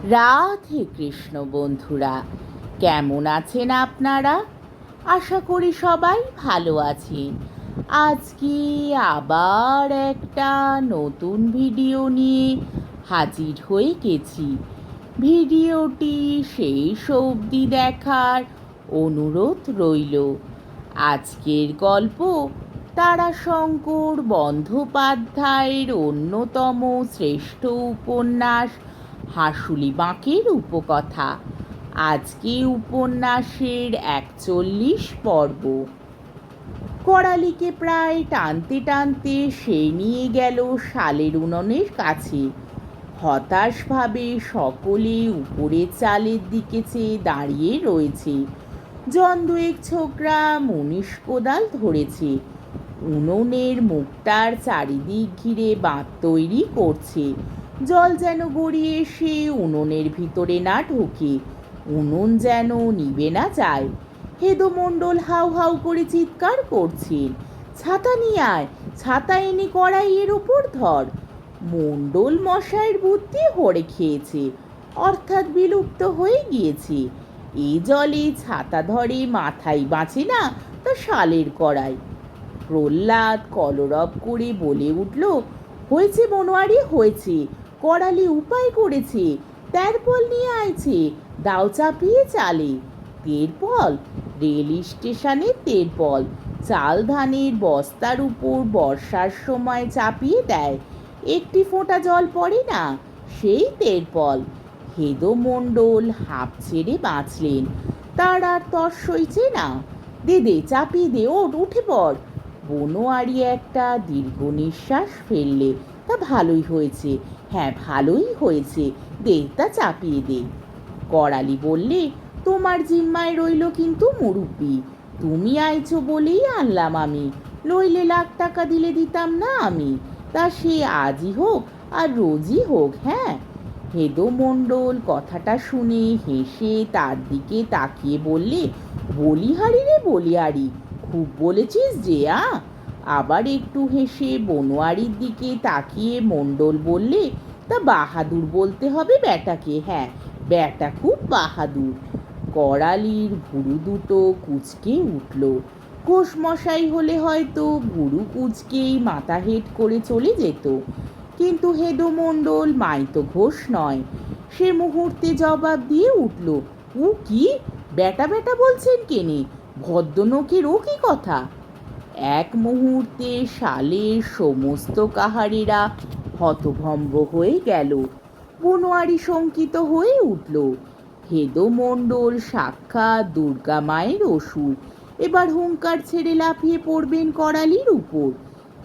রাধে কৃষ্ণ বন্ধুরা, কেমন আছেন আপনারা? আশা করি সবাই ভালো আছেন। আজকে আবার একটা নতুন ভিডিও নিয়ে হাজির হয়ে গেছি। ভিডিওটি শেষ অবধি দেখার অনুরোধ রইল। আজকের গল্প তারাশঙ্কর বন্দ্যোপাধ্যায়ের অন্যতম শ্রেষ্ঠ উপন্যাস হাঁসুলি বাঁকের উপকথা। আজকে উপন্যাসের 41 পর্ব। করালিকে প্রায় টানতে টানতে সে নিয়ে গেল শালের উনুনের কাছে। হতাশভাবে সকলে উপরের চালের দিকে চেয়ে দাঁড়িয়ে রয়েছে। জন দুয়েক ছোকরা মুনিশ কোদাল ধরেছে। উনুনের মুখটার চারিদিক ঘিরে বাঁধ তৈরি করছে। জল যেন গড়িয়ে এসে উনুনের ভিতরে না ঢোকে, উনুন যেন নিভে না যায়। হেদমণ্ডল হাউ হাউ করে চিৎকার করছেন, ছাতা নিয়ে আয়, ছাতা এনে কড়াইয়ের ওপর ধর। মণ্ডল মশাইয়ের বুদ্ধি হড়ে খেয়েছে, অর্থাৎ বিলুপ্ত হয়ে গিয়েছে। এই জলে ছাতা ধরে মাথায় বাঁচে না, তা শালের কড়াই। প্রহ্লাদ কলরব করে বলে উঠল, হয়েছে বনোয়ারি, হয়েছে। করালি উপায় করেছে, তেরপল নিয়ে আইছে, দাও চাপিয়ে চালে। তেরপল? রেল স্টেশনের তেরপল চাল ধানের বস্তার উপর বর্ষার সময় চাপিয়ে দেয়, একটি ফোঁটা জল পড়ে না, সেই তেরপল। হেদমণ্ডল হাঁপ ছেড়ে বাঁচলেন, তার আর তর সইছে না। দে দে, চাপিয়ে দে, ওঠ, উঠে পড়। বনোয়ারি একটা দীর্ঘ নিঃশ্বাস ফেললে, তা ভালোই হয়েছে, হ্যাঁ ভালোই হয়েছে, দে তা চাপিয়ে দে। করালি বললে, তোমার জিম্মায় রইল কিন্তু মুরুব্বি, তুমি আইছো বলেই আনলাম আমি, নইলে লাখ টাকা দিলে দিতাম না আমি, তা সে আজই হোক আর রোজই হোক। হ্যাঁ। হেদমণ্ডল কথাটা শুনে হেসে তার দিকে তাকিয়ে বললে, বলিহারি রে বলিহারি, খুব বলেছিস যে। আবার একটু হেসে বনোয়ারির দিকে তাকিয়ে মণ্ডল বললে, তা বাহাদুর বলতে হবে ব্যাটাকে, হ্যাঁ ব্যাটা খুব বাহাদুর। করালির ভুরু দুটো কুঁচকে উঠল। ঘোষমশাই হলে হয়তো ভুরু কুঁচকেই মাথা হেঁট করে চলে যেত, কিন্তু হেদমণ্ডল মাইতো ঘোষ নয়। সে মুহূর্তে জবাব দিয়ে উঠল, ও কি, ব্যাটা ব্যাটা বলছেন কেনে, ভদ্রলোকেরও কি কথা? এক মুহূর্তে শালের সমস্ত কাহারেরা হতভম্ব হয়ে গেল। বনোয়ারি শঙ্কিত হয়ে উঠল। হেদমণ্ডল সাক্ষাৎ দুর্গা মায়ের অসুর, এবার হুঙ্কার ছেড়ে লাফিয়ে পড়বেন করালির উপর।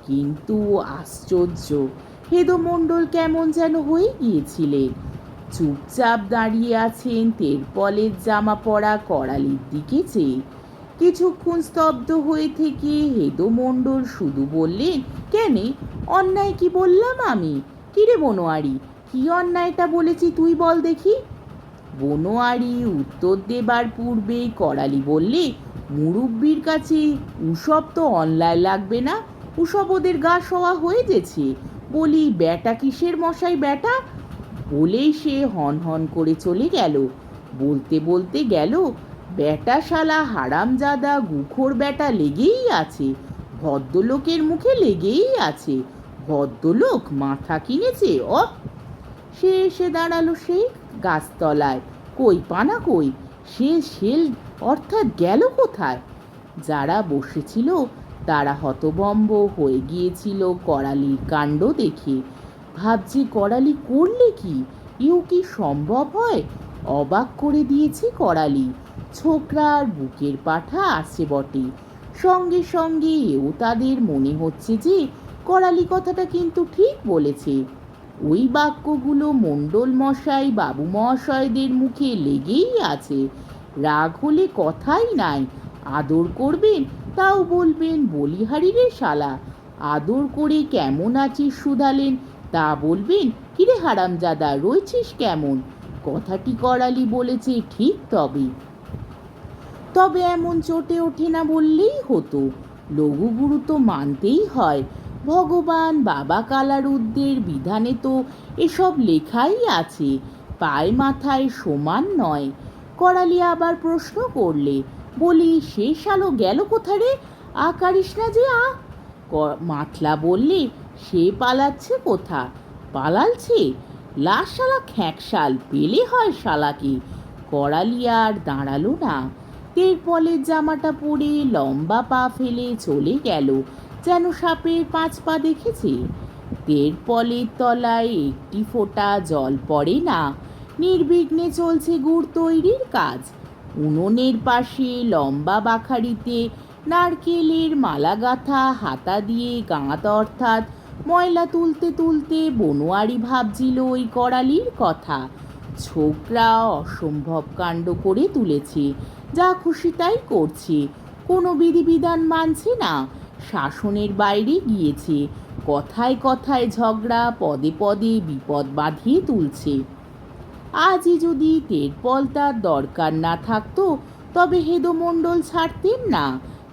কিন্তু আশ্চর্য, হেদমণ্ডল কেমন যেন হয়ে গিয়েছিলেন। চুপচাপ দাঁড়িয়ে আছেন তেরপলের জামা পরা করালির দিকে চেয়ে। কিছুক্ষণ স্তব্ধ হয়ে থেকে হেদমণ্ডল শুধু বললেন, কেনে, অন্যায় কি বললাম আমি? কিরে বনোয়ারি, কি অন্যায়টা বলেছি তুই বল দেখি। বনোয়ারি উত্তর দেবার পূর্বেই করালি বললে, মুরব্বির কাছে উসব তো অন্যায় লাগবে না, উসব ওদের গা সওয়া হয়ে গেছে। বলি, ব্যাটা কিসের মশাই ব্যাটা? বলেই সে হন হন করে চলে গেল। বলতে বলতে গেল, ব্যাটা শালা হারামজাদা গুখোর ব্যাটা লেগেই আছে, ভদ্রলোকের মুখে লেগেই আছে। ভদ্রলোক মাথা কিনেছে। সে এসে দাঁড়ালো সেই গাছতলায়। কই পানা কই, সে শেল অর্থাৎ গেল কোথায়? যারা বসেছিল তারা হতভম্ব হয়ে গিয়েছিল করালির কাণ্ড দেখে। ভাবছে, করালি করলে কি, এও কি সম্ভব হয়? অবাক করে দিয়েছে করালি। ছোকরার বুকের পাঠা আছে বটে, সঙ্গে সঙ্গে এও তাদের মনে হচ্ছে যে করালি কথাটা কিন্তু ঠিক বলেছে। ওই বাক্যগুলো মণ্ডল মশাই বাবু মহাশয়দের মুখে লেগেই আছে। রাগ হলে কথাই নাই, আদর করবেন তাও বলবেন, বলিহারি রে শালা, আদর করে কেমন আছিস শুধালেন তা বলবেন, কিরে হারামজাদা রয়েছিস কেমন। কথাটি করালি বলেছে ঠিক, তবে তবে এমন চটে ওঠে না বললেই হতো। লঘুগুরু তো মানতেই হয়, ভগবান বাবা কালারুদ্দের বিধানে তো এসব লেখাই আছে। পায়ে মাথায় সমান নয়। করালি আবার প্রশ্ন করলে, বলি সে শালো গেল কোথা রে? কারিস না যে মাতলা বললে, সে পালাচ্ছে কোথা? পালালছে? লাশ শালা খ্যাঁকশাল পেলে হয় শালাকে। করালি আর দাঁড়ালো না। তেরপলের জামাটা পরে লম্বা পা ফেলে চলে গেল, যেন সাপের 5 পা দেখেছে। তেরপলের তলায় একটি ফোঁটা জল পড়ে না। নির্বিঘ্নে চলছে গুড় তৈরির কাজ। উনুনের পাশে লম্বা বাখারিতে নারকেলের মালা গাঁথা হাতা দিয়ে গাঁত অর্থাৎ ময়লা তুলতে তুলতে বনোয়ারি ভাবছিল ওই করালির কথা। ছোকরা অসম্ভব কাণ্ড করে তুলেছে, যা খুশি তাই করছে, কোনো বিধিবিধান মানছে না, শাসনের বাইরে গিয়েছে, কথায় কথায় ঝগড়া, পদে পদে বিপদ বাঁধিয়ে তুলছে। আজই যদি তেরপলতার দরকার না থাকতো তবে হেদমণ্ডল ছাড়তেন না,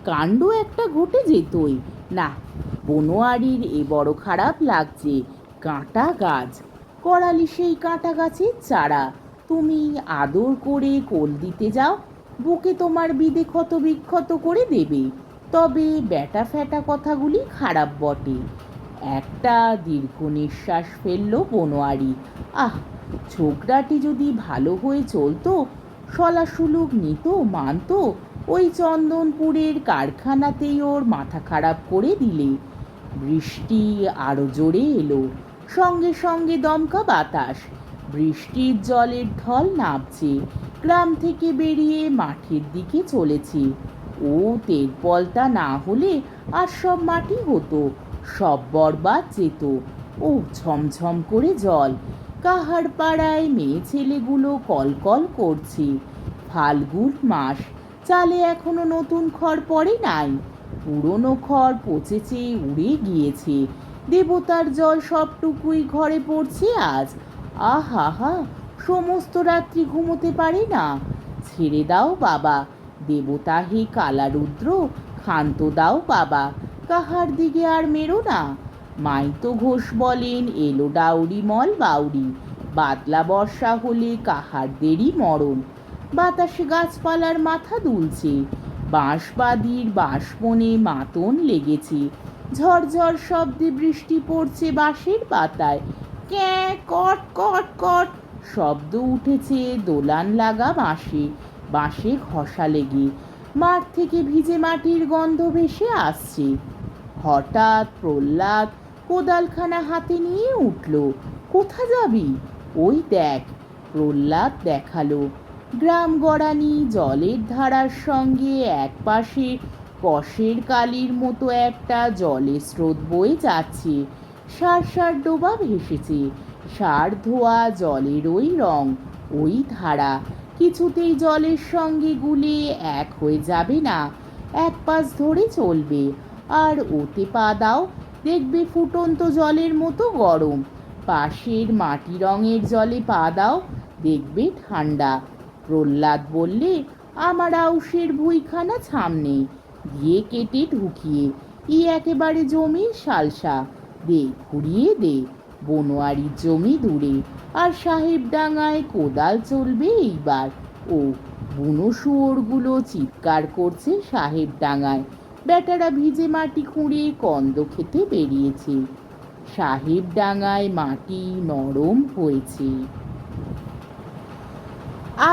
কাণ্ড একটা ঘটে যেতই না। বনোয়ারির এ বড় খারাপ লাগছে। কাঁটা গাছ। করালি সেই কাঁটা গাছের চারা। তুমি আদর করে কোল দিতে যাও, বুকে তোমার বিদে ক্ষত বিক্ষত করে দেবে। তবে ব্যাটা ফ্যাটা কথাগুলি খারাপ বটে। একটা দীর্ঘ নিঃশ্বাস ফেলল বনোয়ারি। ছোকরাটি যদি ভালো হয়ে চলতো, সলাসুলুক নিত, মানত, ওই চন্দনপুরের কারখানাতেই ওর মাথা খারাপ করে দিলে। বৃষ্টি আরো জোরে এলো, সঙ্গে সঙ্গে দমকা বাতাস। বৃষ্টির জলের ঢল নামছে, গ্রাম থেকে বেরিয়ে মাঠের দিকে চলেছে। ও তেরপলটা না হলে আর সব মাটি হতো, সব বরবাদ যেত। ও ঝমঝম করে জল। কাহার পাড়ায় মেয়ে ছেলেগুলো কলকল করছে। ফাল্গুন মাস, চালে এখনো নতুন খড় পড়ে নাই। পুরনো খড় পচেছে, উড়ে গিয়েছে। দেবতার জল সবটুকুই ঘরে পড়ছে আজ। আহা, সমস্ত রাত্রি ঘুমোতে পারে না। ছেড়ে দাও বাবা, দেবতা হে কালারুদ্র, ক্ষান্ত দাও বাবা, কাহার দিকে আর মেরো না। মাইতো ঘোষ বলেন, এলো ডাউরি মল বাউরি, বাদলা বর্ষা হলে কাহারদেরই মরণ। বাতাসে গাছপালার মাথা দুলছে, বাঁশবাদির বাঁশবনে মাতন লেগেছে। ঝরঝর শব্দে বৃষ্টি পড়ছে বাঁশের পাতায়। ক্যাঁ কট কট কট শব্দ উঠেছে দোলান লাগা বাঁশে, বাঁশে ঘষা লেগে। মাঠ থেকে ভিজে মাটির গন্ধ ভেসে আসছে। হঠাৎ প্রহ্লাদ কোদালখানা হাতে নিয়ে উঠল। কোথা যাবি? ওই দেখ। প্রহ্লাদ দেখালো। গ্রাম গড়ানি জলের ধারার সঙ্গে এক পাশে কষের কালির মতো একটা জলের স্রোত বয়ে যাচ্ছে। সার সার ডোবা ভেসেছে, সার ধোয়া জলের ওই রং, ওই ধারা কিছুতেই জলের সঙ্গে গুলে এক হয়ে যাবে না। এক পাশ ধরে চলবে, আর ওতে পা দাও, দেখবে ফুটন্ত জলের মতো গরম। পাশের মাটি রঙের জলে পা দাও, দেখবে ঠান্ডা। প্রহ্লাদ বললে, আমার আউশের ভুইখানা সামনে দিয়ে কেটে ঢুকিয়ে, একেবারে জমির সালসা, দে ঘুরিয়ে দে। বনোয়ারির জমি দূরে, আর সাহেবডাঙ্গায় কোদাল চলবে এইবার। ও বুনো শুয়োরগুলো চিৎকার করছে সাহেবডাঙ্গায়। বেটারা ভিজে মাটি খুঁড়ে কন্দ খেতে বেরিয়েছে। সাহেবডাঙ্গায় মাটি নরম হয়েছে।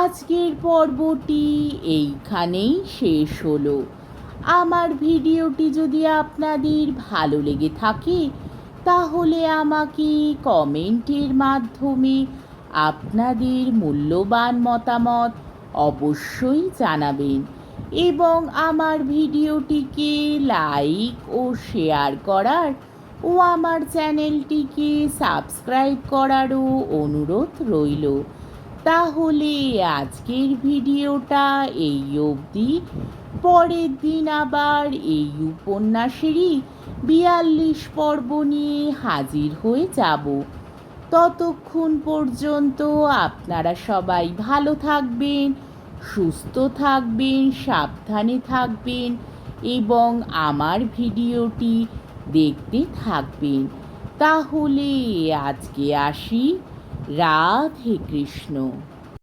আজকের পর্বটি এইখানেই শেষ হলো। আমার ভিডিওটি যদি আপনাদের ভালো লেগে থাকে তাহলে আমাকে কমেন্টের মাধ্যমে আপনাদের মূল্যবান মতামত অবশ্যই জানাবেন, এবং আমার ভিডিওটিকে লাইক ও শেয়ার করার ও আমার চ্যানেলটিকে সাবস্ক্রাইব করারও অনুরোধ রইল। তাহলে আজকের ভিডিওটা এই অবধি। পরের দিন আবার এই উপন্যাসেরই 42 পর্ব নিয়ে হাজির হয়ে যাব। ততক্ষণ পর্যন্ত আপনারা সবাই ভালো থাকবেন, সুস্থ থাকবেন, সাবধানে থাকবেন এবং আমার ভিডিওটি দেখতে থাকবেন। তাহলে আজকে আসি। রাধে কৃষ্ণ।